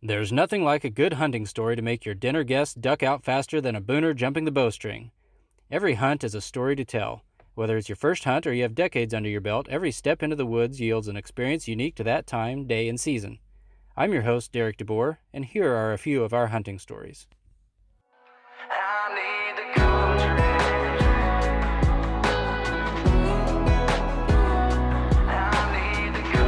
There's nothing like a good hunting story to make your dinner guests duck out faster than a booner jumping the bowstring. Every hunt is a story to tell. Whether it's your first hunt or you have decades under your belt, every step into the woods yields an experience unique to that time, day, and season. I'm your host, Derek DeBoer, and here are a few of our hunting stories. I need the country. I need the country.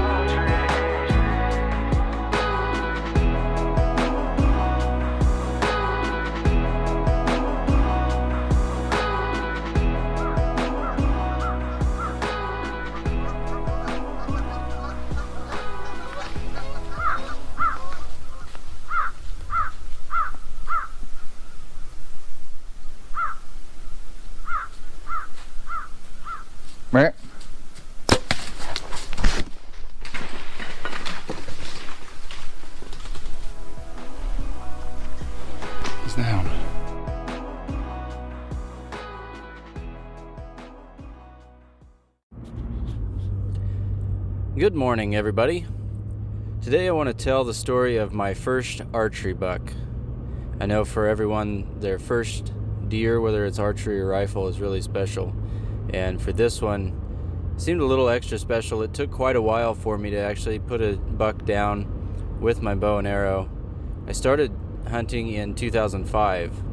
Right. He's down. Good morning, everybody. Today I want to tell the story of my first archery buck. I know for everyone, their first deer, whether it's archery or rifle, is really special. And for this one, it seemed a little extra special. It took quite a while for me to actually put a buck down with my bow and arrow. I started hunting in 2005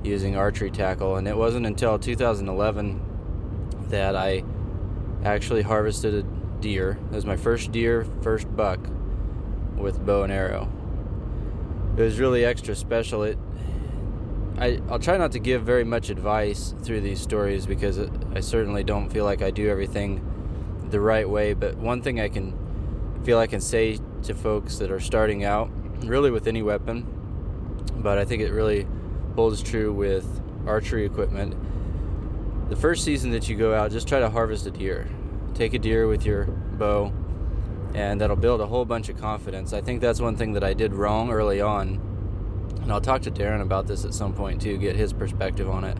using archery tackle, and it wasn't until 2011 that I actually harvested a deer. It was my first deer, first buck with bow and arrow. It was really extra special. I'll try not to give very much advice through these stories because I certainly don't feel like I do everything the right way. But one thing I can say to folks that are starting out, really with any weapon, but I think it really holds true with archery equipment. The first season that you go out, just try to harvest a deer. Take a deer with your bow, and that'll build a whole bunch of confidence. I think that's one thing that I did wrong early on. And I'll talk to Darren about this at some point too, get his perspective on it.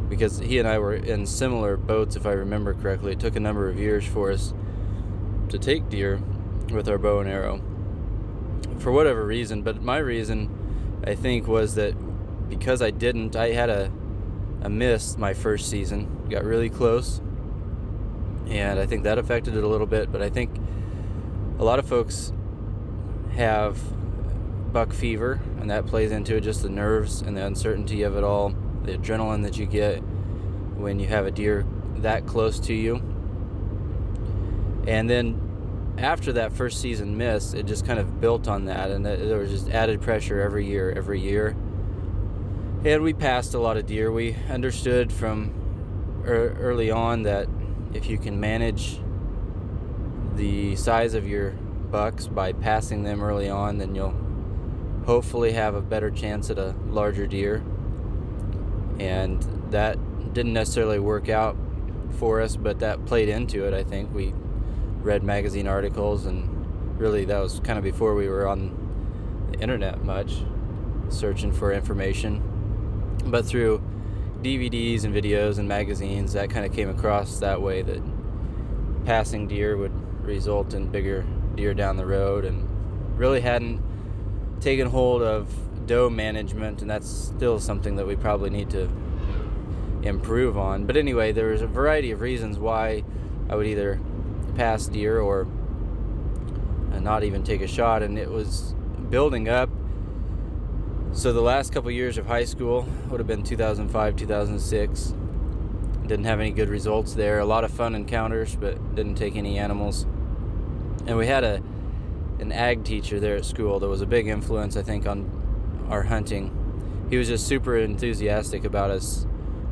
Because he and I were in similar boats, if I remember correctly. It took a number of years for us to take deer with our bow and arrow. For whatever reason, but my reason, I think, was that because I had a miss my first season. Got really close. And I think that affected it a little bit. But I think a lot of folks have buck fever, and that plays into it, just the nerves and the uncertainty of it all, the adrenaline that you get when you have a deer that close to you. And then after that first season miss, it just kind of built on that, and there was just added pressure every year. And we passed a lot of deer. We understood from early on that if you can manage the size of your bucks by passing them early on, then you'll hopefully have a better chance at a larger deer. And that didn't necessarily work out for us, but that played into it. I think we read magazine articles, and really that was kind of before we were on the internet much, searching for information. But through DVDs and videos and magazines, that kind of came across that way, that passing deer would result in bigger deer down the road, and really hadn't taken hold of doe management, and that's still something that we probably need to improve on. But anyway, there was a variety of reasons why I would either pass deer or not even take a shot, and it was building up. So the last couple years of high school would have been 2005, 2006. Didn't have any good results there. A lot of fun encounters, but didn't take any animals. And we had an ag teacher there at school that was a big influence, I think, on our hunting. He was just super enthusiastic about us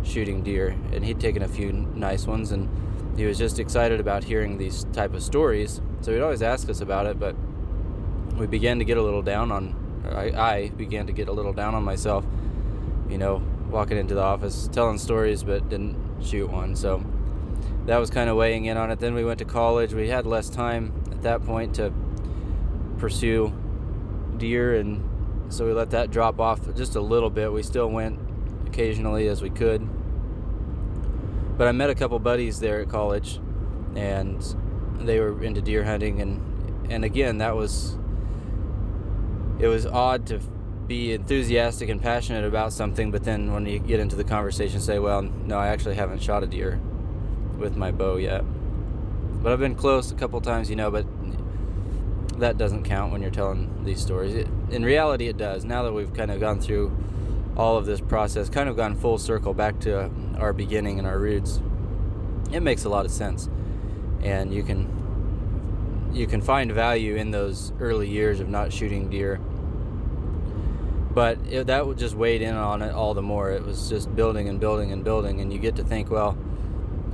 shooting deer, and he'd taken a few nice ones, and he was just excited about hearing these type of stories. So he'd always ask us about it, but we began to get a little down on, I began to get a little down on myself, walking into the office telling stories but didn't shoot one. So that was kind of weighing in on it. Then we went to college. We had less time at that point to pursue deer, and so we let that drop off just a little bit. We still went occasionally as we could, but I met a couple buddies there at college, and they were into deer hunting, and again, it it was odd to be enthusiastic and passionate about something, but then when you get into the conversation, say, well, no, I actually haven't shot a deer with my bow yet. But I've been close a couple times, but that doesn't count when you're telling these stories. In reality, it does. Now that we've kind of gone through all of this process, kind of gone full circle back to our beginning and our roots, it makes a lot of sense. And you can find value in those early years of not shooting deer. But that would just weighed in on it all the more. It was just building and building and building, and you get to think, well,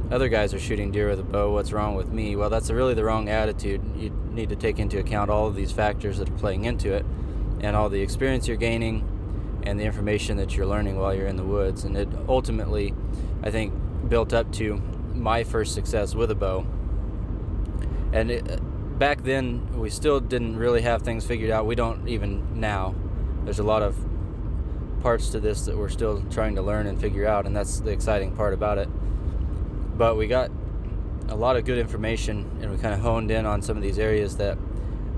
other guys are shooting deer with a bow, what's wrong with me? Well, that's really the wrong attitude. You need to take into account all of these factors that are playing into it, and all the experience you're gaining and the information that you're learning while you're in the woods. And it ultimately, I think, built up to my first success with a bow. And back then, we still didn't really have things figured out. We don't even now. There's a lot of parts to this that we're still trying to learn and figure out, and that's the exciting part about it. But we got a lot of good information, and we kind of honed in on some of these areas that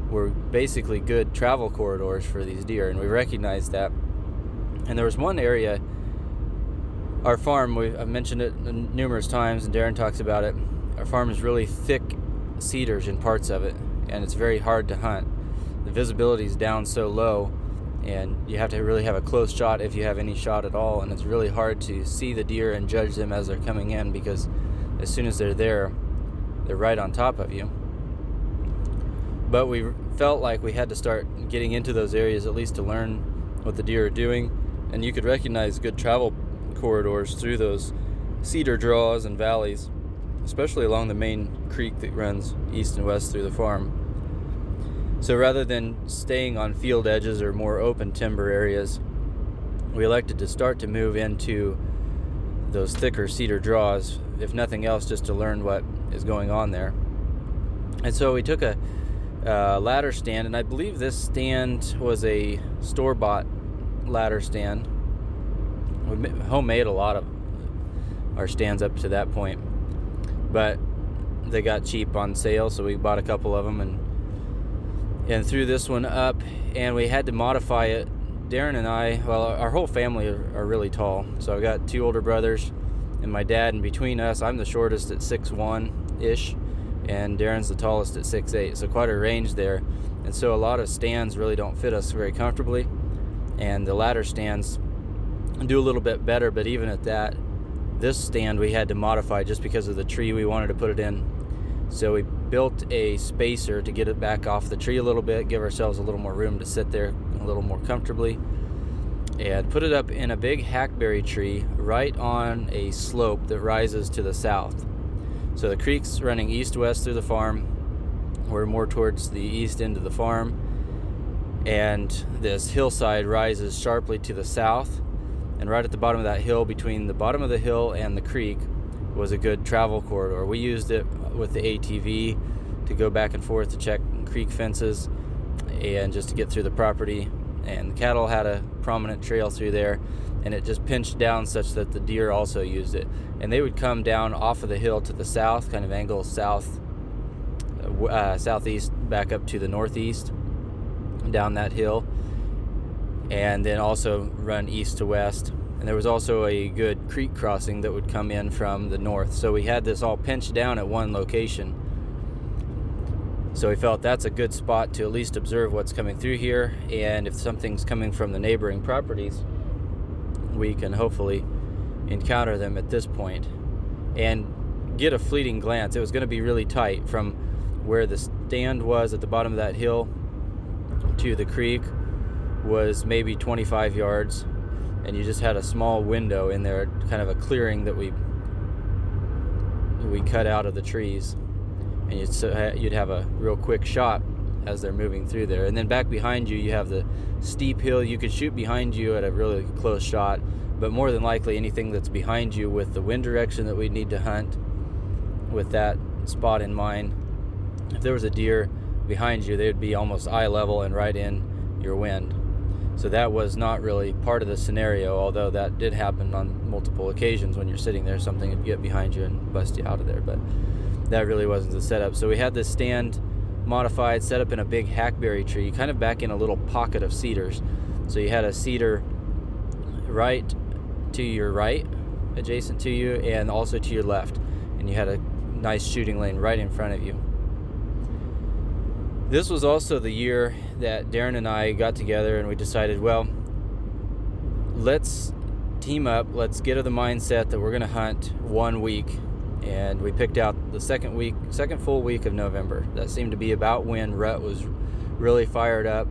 were basically good travel corridors for these deer, and we recognized that. And there was one area, our farm, I've mentioned it numerous times, and Darren talks about it. Our farm is really thick cedars in parts of it, and it's very hard to hunt. The visibility is down so low, and you have to really have a close shot if you have any shot at all, and it's really hard to see the deer and judge them as they're coming in, because as soon as they're there, they're right on top of you. But we felt like we had to start getting into those areas at least to learn what the deer are doing, and you could recognize good travel corridors through those cedar draws and valleys, especially along the main creek that runs east and west through the farm. So rather than staying on field edges or more open timber areas, we elected to start to move into those thicker cedar draws, if nothing else, just to learn what is going on there. And so we took a ladder stand, and I believe this stand was a store-bought ladder stand. We homemade a lot of our stands up to that point, but they got cheap on sale, so we bought a couple of them and threw this one up, and we had to modify it. Darren and I, well, our whole family are really tall, so I got two older brothers and my dad, and between us, I'm the shortest at 6'1"-ish, and Darren's the tallest at 6'8", so quite a range there. And so a lot of stands really don't fit us very comfortably, and the ladder stands do a little bit better, but even at that, this stand we had to modify just because of the tree we wanted to put it in. So we built a spacer to get it back off the tree a little bit, give ourselves a little more room to sit there a little more comfortably, and put it up in a big hackberry tree right on a slope that rises to the south. So the creek's running east-west through the farm. We're more towards the east end of the farm, and this hillside rises sharply to the south, and right at the bottom of that hill, between the bottom of the hill and the creek, was a good travel corridor. We used it with the ATV to go back and forth to check creek fences and just to get through the property, and the cattle had a prominent trail through there, and it just pinched down such that the deer also used it, and they would come down off of the hill to the south, kind of angle southeast back up to the northeast down that hill, and then also run east to west. And there was also a good creek crossing that would come in from the north. So we had this all pinched down at one location. So we felt that's a good spot to at least observe what's coming through here. And if something's coming from the neighboring properties, we can hopefully encounter them at this point and get a fleeting glance. It was going to be really tight from where the stand was at the bottom of that hill to the creek was maybe 25 yards. And you just had a small window in there, kind of a clearing that we cut out of the trees, and you'd have a real quick shot as they're moving through there. And then back behind you, you have the steep hill. You could shoot behind you at a really close shot, but more than likely anything that's behind you with the wind direction that we need to hunt with that spot in mind, if there was a deer behind you, they would be almost eye level and right in your wind. So that was not really part of the scenario, although that did happen on multiple occasions. When you're sitting there, something would get behind you and bust you out of there, but that really wasn't the setup. So we had this stand modified, set up in a big hackberry tree, kind of back in a little pocket of cedars. So you had a cedar right to your right, adjacent to you, and also to your left. And you had a nice shooting lane right in front of you. This was also the year that Darren and I got together and we decided, well, let's team up, let's get to the mindset that we're going to hunt 1 week. And we picked out the second full week of November. That seemed to be about when rut was really fired up.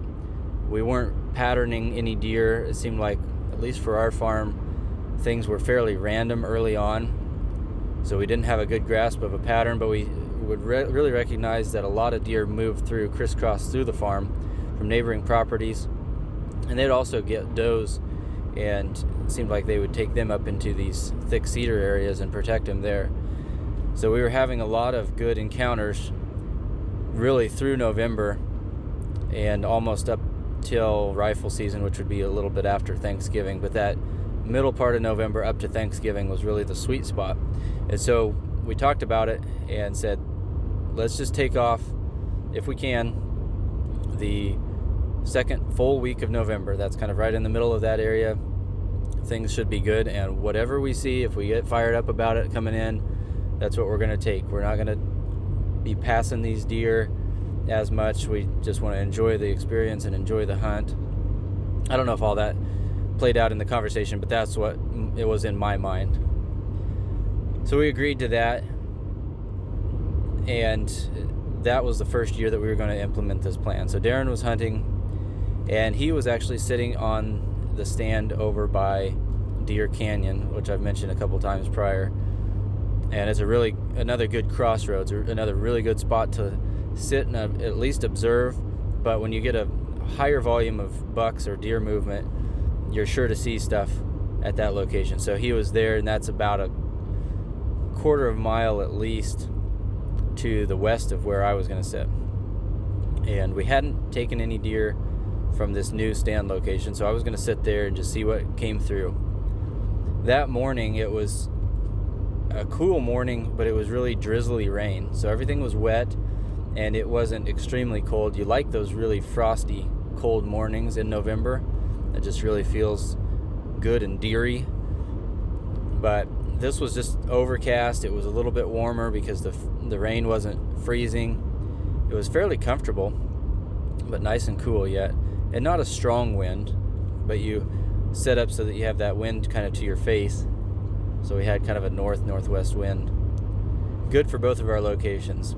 We weren't patterning any deer. It seemed like, at least for our farm, things were fairly random early on. So we didn't have a good grasp of a pattern, but we would really recognize that a lot of deer moved crisscross through the farm from neighboring properties. And they'd also get does, and it seemed like they would take them up into these thick cedar areas and protect them there. So we were having a lot of good encounters really through November and almost up till rifle season, which would be a little bit after Thanksgiving. But that middle part of November up to Thanksgiving was really the sweet spot. And so we talked about it and said, let's just take off, if we can, the second full week of November. That's kind of right in the middle of that area. Things should be good, and whatever we see, if we get fired up about it coming in, that's what we're going to take. We're not going to be passing these deer as much. We just want to enjoy the experience and enjoy the hunt. I don't know if all that played out in the conversation, but that's what it was in my mind. So we agreed to that, and that was the first year that we were going to implement this plan. So Darren was hunting, and he was actually sitting on the stand over by Deer Canyon, which I've mentioned a couple times prior. And it's another good crossroads, or another really good spot to sit and at least observe. But when you get a higher volume of bucks or deer movement, you're sure to see stuff at that location. So he was there, and that's about a quarter of a mile at least to the west of where I was going to sit. And we hadn't taken any deer from this new stand location, so I was going to sit there and just see what came through. That morning, it was a cool morning, but it was really drizzly rain, so everything was wet, and it wasn't extremely cold. You like those really frosty, cold mornings in November. It just really feels good and deery. But this was just overcast. It was a little bit warmer because the rain wasn't freezing. It was fairly comfortable, but nice and cool yet, and not a strong wind, but you set up so that you have that wind kind of to your face. So we had kind of a northwest wind. Good for both of our locations.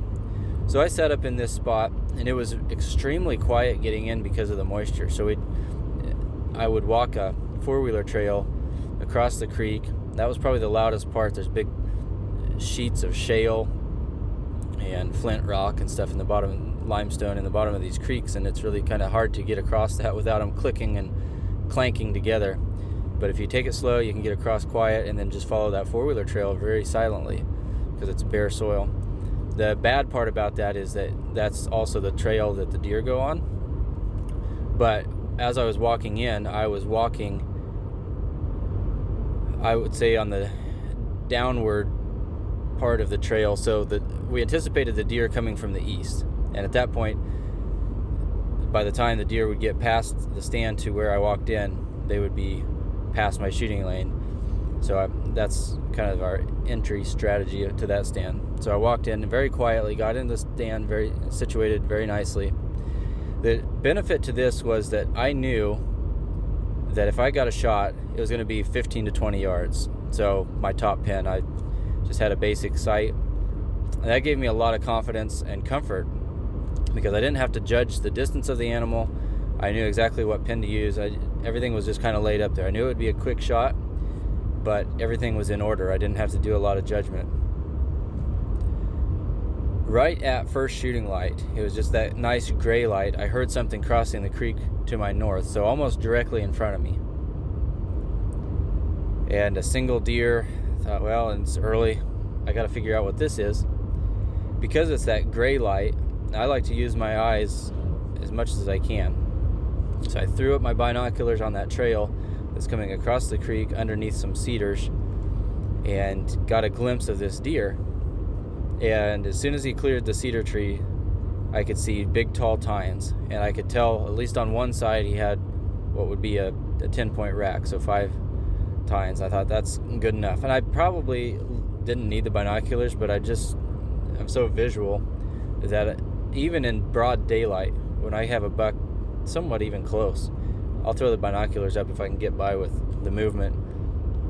So I set up in this spot, and it was extremely quiet getting in because of the moisture. So I would walk a four-wheeler trail across the creek. That was probably the loudest part. There's big sheets of shale and flint rock and stuff in the bottom, limestone in the bottom of these creeks, and it's really kind of hard to get across that without them clicking and clanking together. But if you take it slow, you can get across quiet and then just follow that four-wheeler trail very silently because it's bare soil. The bad part about that is that that's also the trail that the deer go on. But as I was walking in, I was walking, I would say, on the downward part of the trail, so that we anticipated the deer coming from the east. And at that point, by the time the deer would get past the stand to where I walked in, they would be past my shooting lane. So that's kind of our entry strategy to that stand. So I walked in very quietly, got in the stand, very situated very nicely. The benefit to this was that I knew that if I got a shot, it was going to be 15 to 20 yards. So my top pin, I just had a basic sight. And that gave me a lot of confidence and comfort because I didn't have to judge the distance of the animal. I knew exactly what pin to use. Everything was just kind of laid up there. I knew it would be a quick shot, but everything was in order. I didn't have to do a lot of judgment. Right at first shooting light, it was just that nice gray light, I heard something crossing the creek to my north, so almost directly in front of me. And a single deer. I thought, well, it's early, I got to figure out what this is. Because it's that gray light, I like to use my eyes as much as I can. So I threw up my binoculars on that trail that's coming across the creek underneath some cedars and got a glimpse of this deer. And as soon as he cleared the cedar tree, I could see big tall tines, and I could tell at least on one side he had what would be a 10-point rack, so 5 tines. I thought that's good enough, and I probably didn't need the binoculars, but I'm so visual that even in broad daylight, when I have a buck somewhat even close, I'll throw the binoculars up if I can get by with the movement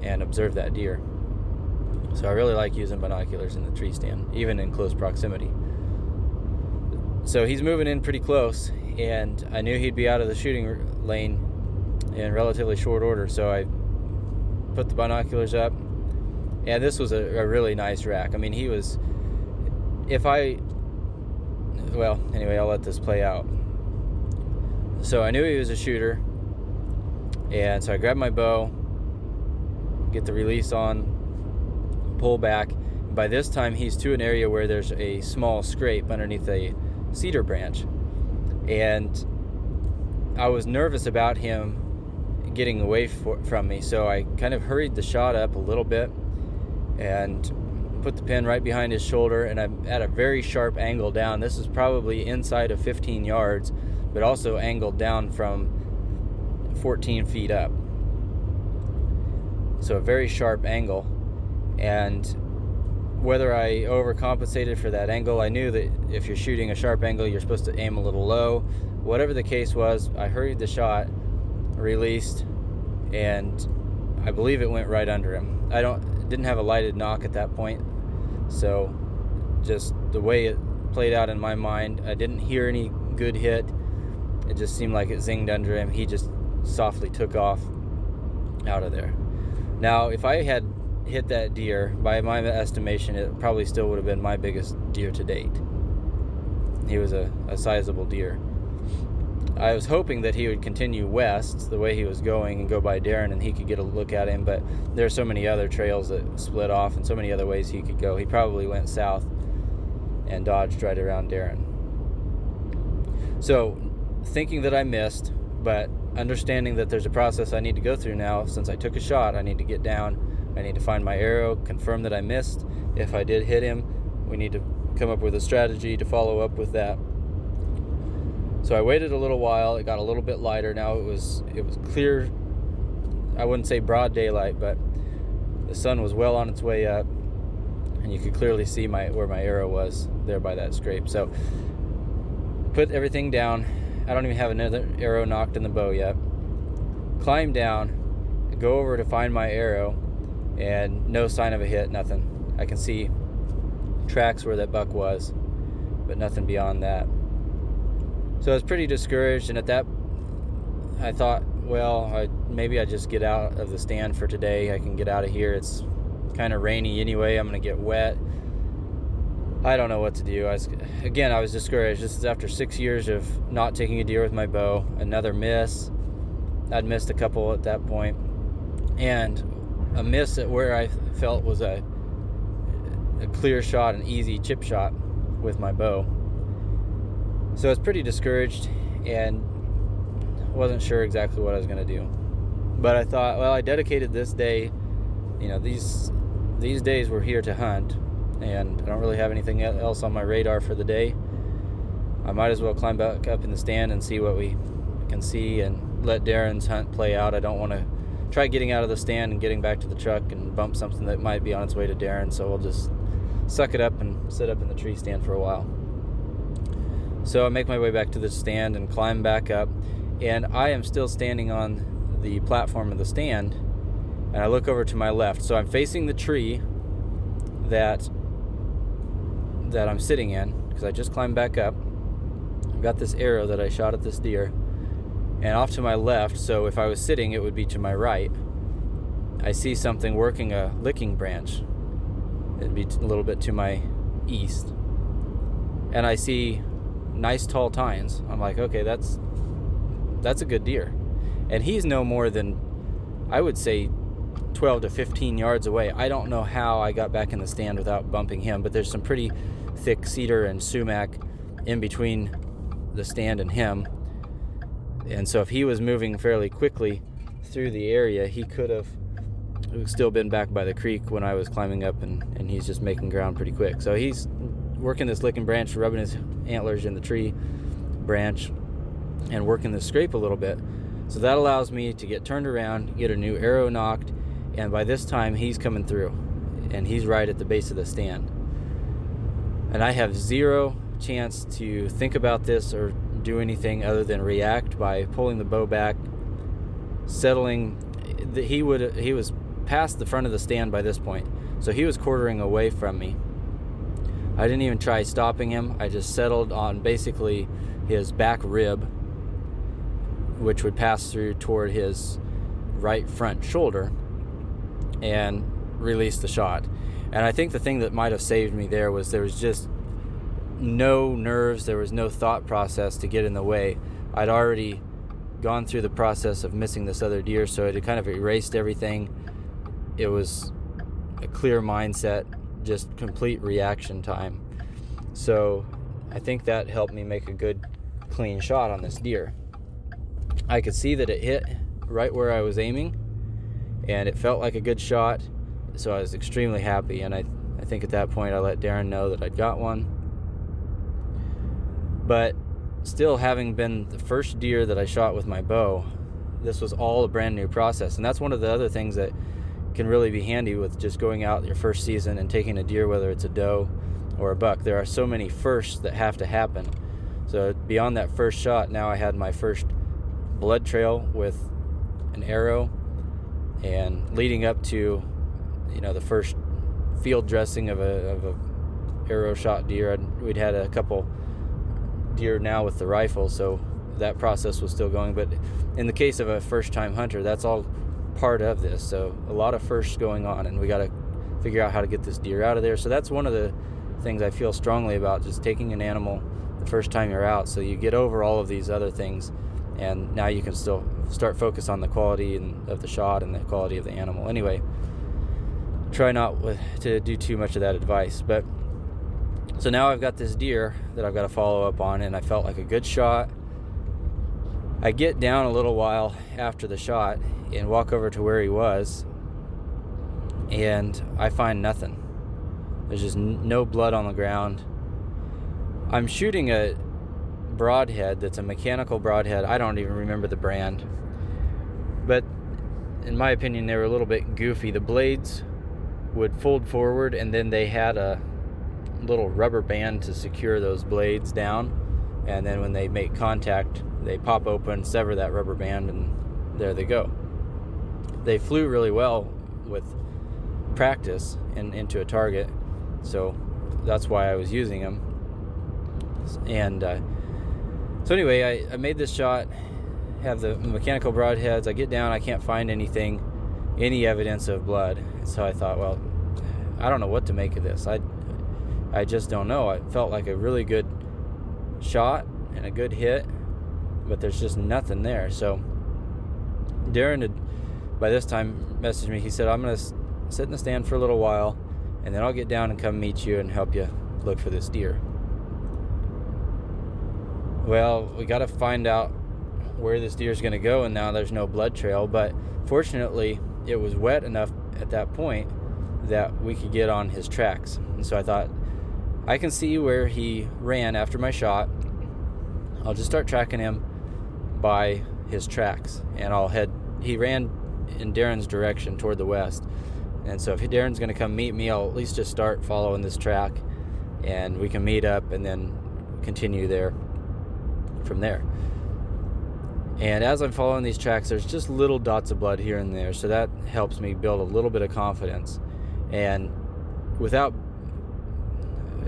and observe that deer. So I really like using binoculars in the tree stand, even in close proximity. So he's moving in pretty close, and I knew he'd be out of the shooting lane in relatively short order, so I put the binoculars up, and this was a really nice rack. I mean, he was, well, anyway, I'll let this play out. So I knew he was a shooter, and so I grabbed my bow, get the release on, pull back. By this time, he's to an area where there's a small scrape underneath a cedar branch, and I was nervous about him getting away from me, so I kind of hurried the shot up a little bit and put the pin right behind his shoulder, and I'm at a very sharp angle down. This is probably inside of 15 yards, but also angled down from 14 feet up. So a very sharp angle, and whether I overcompensated for that angle, I knew that if you're shooting a sharp angle, you're supposed to aim a little low. Whatever the case was, I hurried the shot, released, and I believe it went right under him. Didn't have a lighted knock at that point, so just the way it played out in my mind, I didn't hear any good hit. It just seemed like it zinged under him. He just softly took off out of there. Now, if I had hit that deer, by my estimation, it probably still would have been my biggest deer to date. He was a sizable deer. I was hoping that he would continue west the way he was going and go by Darren, and he could get a look at him, but there are so many other trails that split off and so many other ways he could go. He probably went south and dodged right around Darren. So, thinking that I missed, but understanding that there's a process I need to go through now. Since I took a shot, I need to get down, I need to find my arrow, confirm that I missed. If I did hit him, we need to come up with a strategy to follow up with that. So I waited a little while. It got a little bit lighter. Now it was clear. I wouldn't say broad daylight, but the sun was well on its way up, and you could clearly see where my arrow was there by that scrape. So put everything down. I don't even have another arrow knocked in the bow yet. Climb down, go over to find my arrow, and no sign of a hit, nothing. I can see tracks where that buck was, but nothing beyond that. So I was pretty discouraged, and at that, I thought, well, maybe I just get out of the stand for today. I can get out of here. It's kind of rainy anyway. I'm going to get wet. I don't know what to do. I was discouraged. This is after 6 years of not taking a deer with my bow. Another miss. I'd missed a couple at that point. And a miss at where I felt was a clear shot, an easy chip shot with my bow. So I was pretty discouraged and wasn't sure exactly what I was going to do. But I thought, well, I dedicated this day, these days we're here to hunt, and I don't really have anything else on my radar for the day. I might as well climb back up in the stand and see what we can see and let Darren's hunt play out. I don't want to try getting out of the stand and getting back to the truck and bump something that might be on its way to Darren, so we'll just suck it up and sit up in the tree stand for a while. So I make my way back to the stand and climb back up, and I am still standing on the platform of the stand, and I look over to my left. So I'm facing the tree that I'm sitting in, because I just climbed back up. I've got this arrow that I shot at this deer, and off to my left, so if I was sitting, it would be to my right, I see something working a licking branch. It'd be a little bit to my east, and I see nice tall tines. I'm like, okay, that's a good deer. And he's no more than, I would say, 12 to 15 yards away. I don't know how I got back in the stand without bumping him, but there's some pretty thick cedar and sumac in between the stand and him. And so if he was moving fairly quickly through the area, he could have still been back by the creek when I was climbing up, and he's just making ground pretty quick. So he's working this licking branch, rubbing his antlers in the tree branch, and working the scrape a little bit. So that allows me to get turned around, get a new arrow knocked, and by this time he's coming through, and he's right at the base of the stand. And I have zero chance to think about this or do anything other than react by pulling the bow back, settling. He was past the front of the stand by this point, so he was quartering away from me. I didn't even try stopping him. I just settled on basically his back rib, which would pass through toward his right front shoulder, and released the shot. And I think the thing that might have saved me there was just no nerves, there was no thought process to get in the way. I'd already gone through the process of missing this other deer, so it had kind of erased everything. It was a clear mindset, just complete reaction time. So I think that helped me make a good, clean shot on this deer. I could see that it hit right where I was aiming, and it felt like a good shot, so I was extremely happy. And I think at that point I let Darren know that I'd got one. But still, having been the first deer that I shot with my bow, this was all a brand new process. And that's one of the other things that can really be handy with just going out your first season and taking a deer, whether it's a doe or a buck. There are so many firsts that have to happen. So beyond that first shot, now I had my first blood trail with an arrow, and leading up to, the first field dressing of a arrow shot deer, we'd had a couple deer now with the rifle, so that process was still going. But in the case of a first-time hunter, that's all part of this. So a lot of firsts going on, and we got to figure out how to get this deer out of there. So that's one of the things I feel strongly about, just taking an animal the first time you're out, so you get over all of these other things, and now you can still start focus on the quality of the shot and the quality of the animal. Anyway, try not to do too much of that advice. But so now I've got this deer that I've got to follow up on, and I felt like a good shot. I get down a little while after the shot and walk over to where he was, and I find nothing. There's just no blood on the ground. I'm shooting a broadhead that's a mechanical broadhead. I don't even remember the brand, but in my opinion they were a little bit goofy. The blades would fold forward, and then they had a little rubber band to secure those blades down, and then when they make contact they pop open, sever that rubber band, and there they go. They flew really well with practice and into a target, so that's why I was using them. And so anyway, I made this shot, have the mechanical broadheads. I get down, I can't find any evidence of blood. So I thought, well, I don't know what to make of this. I just don't know. It felt like a really good shot and a good hit, but there's just nothing there. So Darren had, by this time, messaged me. He said, I'm going to sit in the stand for a little while, and then I'll get down and come meet you and help you look for this deer. Well, we got to find out where this deer is going to go, and now there's no blood trail. But fortunately, it was wet enough at that point that we could get on his tracks. And so I thought, I can see where he ran after my shot. I'll just start tracking him by his tracks, and he ran in Darren's direction toward the west. And so if Darren's going to come meet me, I'll at least just start following this track, and we can meet up and then continue there from there. And as I'm following these tracks, there's just little dots of blood here and there, so that helps me build a little bit of confidence. And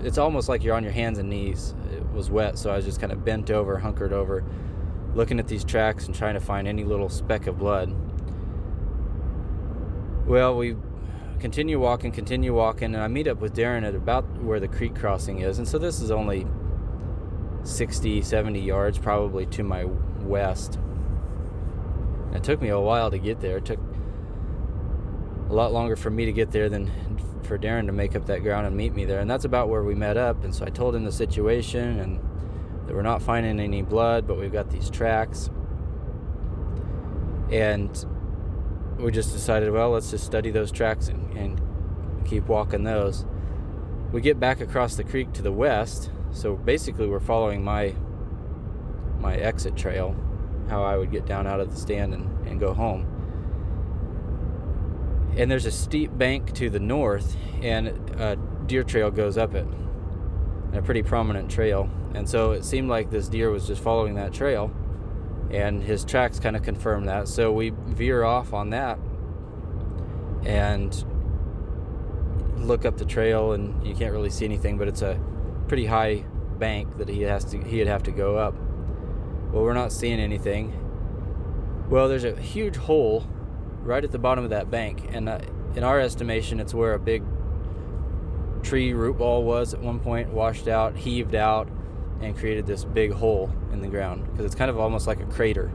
it's almost like you're on your hands and knees. It was wet, so I was just kind of bent over, hunkered over, looking at these tracks and trying to find any little speck of blood. Well, we continue walking, and I meet up with Darren at about where the creek crossing is. And so this is only 60, 70 yards probably to my west. It took me a while to get there. It took a lot longer for me to get there than for Darren to make up that ground and meet me there. And that's about where we met up. And so I told him the situation, and that we're not finding any blood, but we've got these tracks. And we just decided, well, let's just study those tracks and keep walking those. We get back across the creek to the west, so basically we're following my exit trail, how I would get down out of the stand and go home. And there's a steep bank to the north, and a deer trail goes up it, and a pretty prominent trail. And so it seemed like this deer was just following that trail, and his tracks kind of confirmed that. So we veer off on that and look up the trail, and you can't really see anything, but it's a pretty high bank that he'd have to go up. Well, we're not seeing anything. Well, there's a huge hole right at the bottom of that bank, and in our estimation, it's where a big tree root ball was at one point, washed out, heaved out, and created this big hole in the ground, because it's kind of almost like a crater.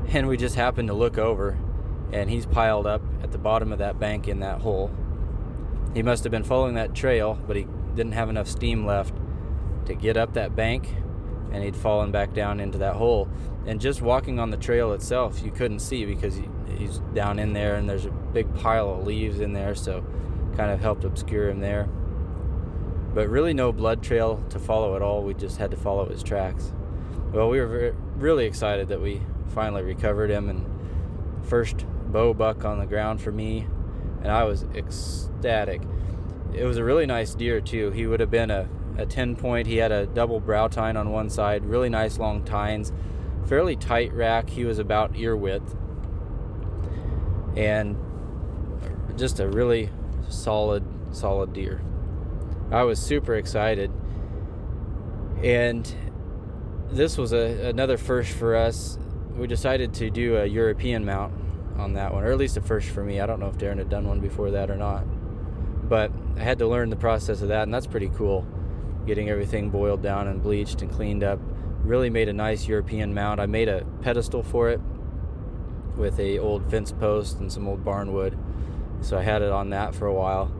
And we just happened to look over, and he's piled up at the bottom of that bank in that hole. He must have been following that trail, but he didn't have enough steam left to get up that bank, and he'd fallen back down into that hole. And just walking on the trail itself, you couldn't see because he's down in there, and there's a big pile of leaves in there, so kind of helped obscure him there. But really no blood trail to follow at all. We just had to follow his tracks. Well, we were really excited that we finally recovered him, and first bow buck on the ground for me, and I was ecstatic. It was a really nice deer too. He would have been a 10 point. He had a double brow tine on one side, really nice long tines, fairly tight rack. He was about ear width, and just a really solid deer. I was super excited, and this was another first for us. We decided to do a European mount on that one, or at least a first for me. I don't know if Darren had done one before that or not, but I had to learn the process of that, and that's pretty cool. Getting everything boiled down and bleached and cleaned up. Really made a nice European mount. I made a pedestal for it with a old fence post and some old barn wood, so I had it on that for a while.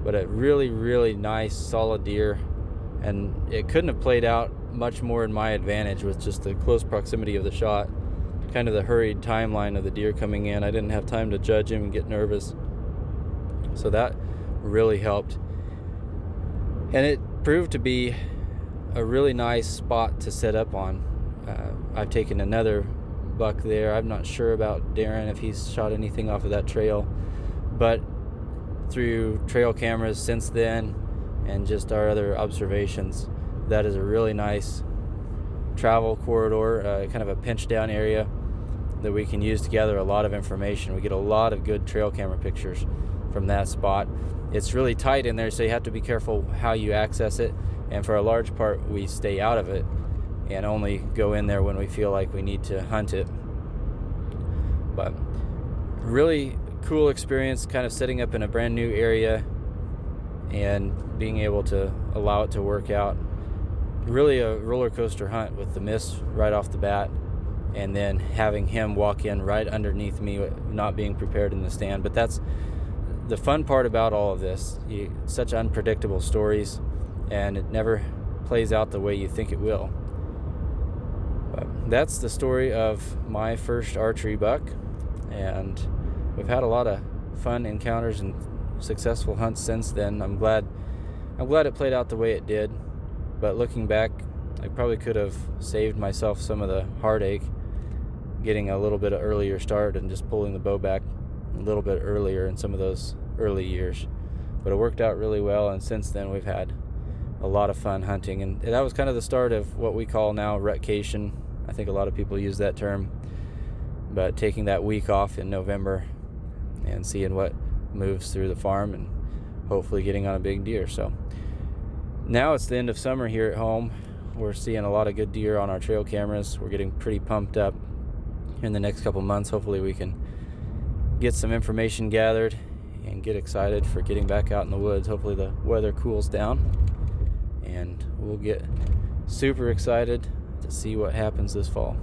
But a really nice solid deer, and it couldn't have played out much more in my advantage with just the close proximity of the shot, kind of the hurried timeline of the deer coming in. I didn't have time to judge him and get nervous, so that really helped. And it proved to be a really nice spot to set up on. I've taken another buck there. I'm not sure about Darren if he's shot anything off of that trail, but through trail cameras since then and just our other observations, that is a really nice travel corridor, kind of a pinch down area that we can use to gather a lot of information. We get a lot of good trail camera pictures from that spot. It's really tight in there, so you have to be careful how you access it, and for a large part we stay out of it and only go in there when we feel like we need to hunt it. But really cool experience, kind of setting up in a brand new area and being able to allow it to work out. Really a roller coaster hunt with the miss right off the bat, and then having him walk in right underneath me, not being prepared in the stand. But that's the fun part about all of this. Such unpredictable stories, and it never plays out the way you think it will. But that's the story of my first archery buck, and we've had a lot of fun encounters and successful hunts since then. I'm glad it played out the way it did, but looking back, I probably could have saved myself some of the heartache getting a little bit of earlier start and just pulling the bow back a little bit earlier in some of those early years. But it worked out really well, and since then we've had a lot of fun hunting, and that was kind of the start of what we call now rutcation. I think a lot of people use that term, but taking that week off in November and seeing what moves through the farm and hopefully getting on a big deer. So now it's the end of summer here at home. We're seeing a lot of good deer on our trail cameras. We're getting pretty pumped up. In the next couple months, hopefully we can get some information gathered and get excited for getting back out in the woods. Hopefully the weather cools down and we'll get super excited to see what happens this fall.